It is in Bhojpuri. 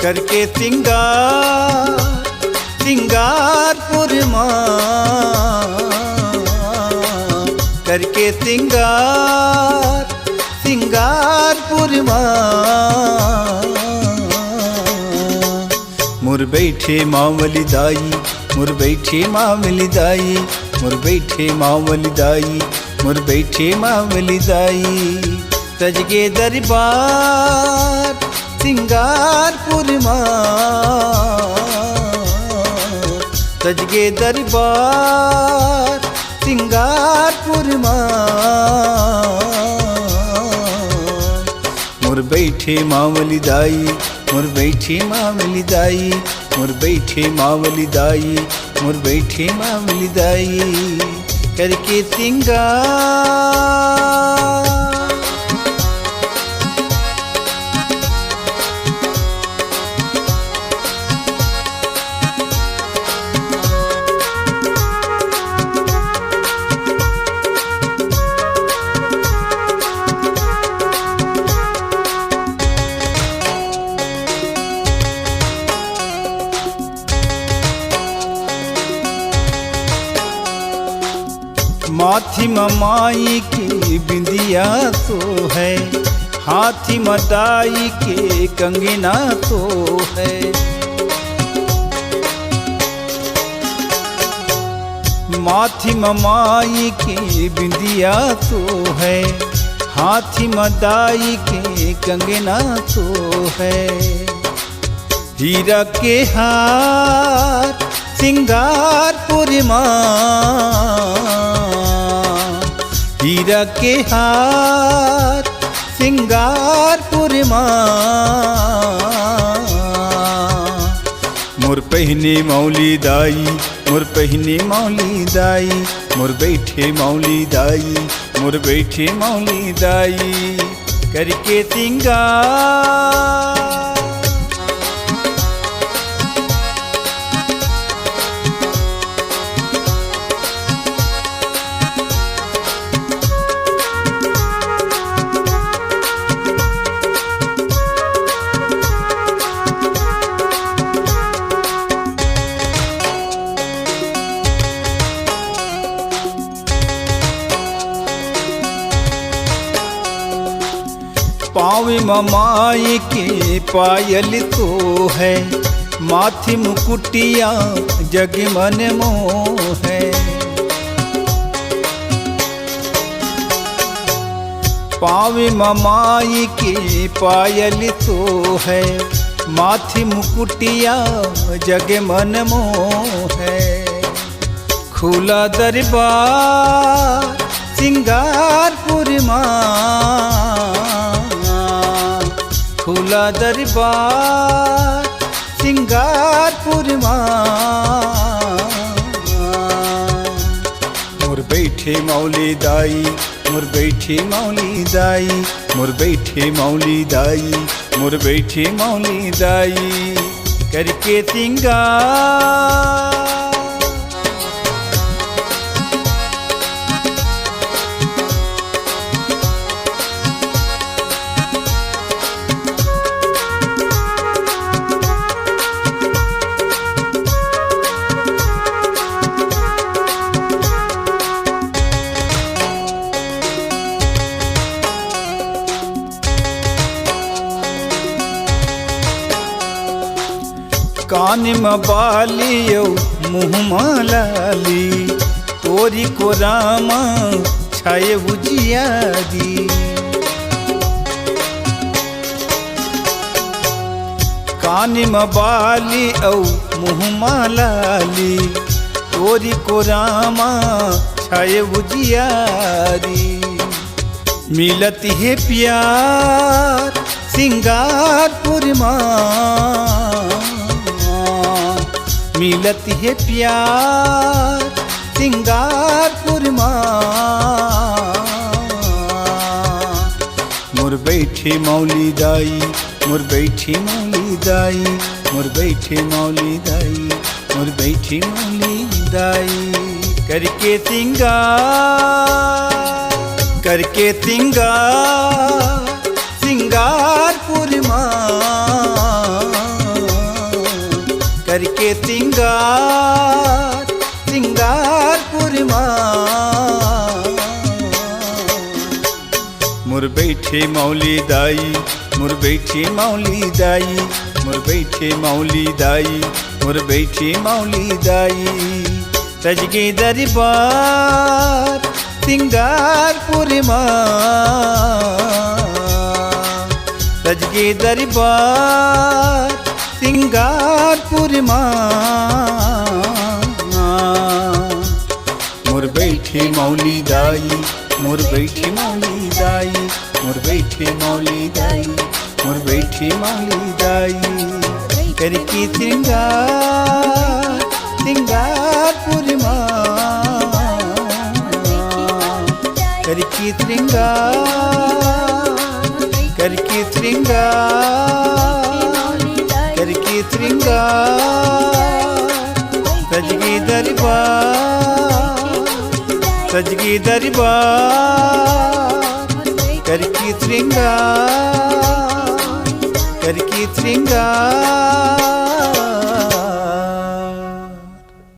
करके सिंगारपुर माँ, करके सिंगारपुर माँ। मुर बैठे मावली दाई, मुर बैठे मावली दाई, मुर बैठे मावली दाई, मुर बैठे मावली दाई। सजगे दरबार सिंगारपुर माँ, सजगे दरबार सिंगारपुर माँ। मुर बैठे मावली दाई, मुर बैठे मावली दाई, मुर बैठे मावली दाई, मुर बैठे मावली दाई। करके सिंगार माथी माई की बिंदिया तो है, हाथी मदाई के कंगना तो है। माथी माई की बिंदिया तो है, हाथी मदाई के कंगना तो है। हीरा के हार सिंगारपुर माँ, हीरा के हार सिंगारपुर माँ। मुर पहने मौली दाई, मुर पहने मौली दाई, मुर बैठे मौली दाई, मुर बैठे मौली दाई। करके सिंगार पावे ममाई के पायल तो है, माथी मुकुटिया जग मन मोह है। पावे ममाई के पायल तो है, माथी मुकुटिया जग मन मोह है। खुला दरबार सिंगारपुर माँ, खुला दरबार सिंगारपुर माँ। मुर बैठे मौली दाई, मुर बैठे मौली दाई, मुर बैठे मौली दाई, मुर बैठे मौली दाई। करके सिंगार कान में बाली मुँह में लाली, तोरी को रामा छाए उजियारी। कान में बाली मुँह में लाली, तोरी को रामा छाए उजियारी। मिलत है प्यार सिंगारपुर माँ, मिलत है प्यार सिंगारपुर माँ। मुर बैठे मौली दाई, मुर बैठे मौली दाई, मुर बैठे मौली दाई, मुर बैठे मौली दाई। करके सिंगार, करके सिंगार सिंगारपुर माँ। बैठे मौली दाई मोर बैठे मौली दाई मोर बैठे मौली दाई मोर बैठे मौली दाई सजगे दरबार सिंगारपुर माँ सजगे दरबार सिंगारपुर माँ मोर बैठे मौली दाई मोर बैठे मौली दाई मोर बैठे मौली दाई मोर बैठे मौली दाई करके श्रृंगार सिंगारपुर माँ करके श्रृंगार करके श्रृंगार करके श्रृंगार सजगे दरबार सजगे दरबार करके श्रृंगार करके श्रृंगार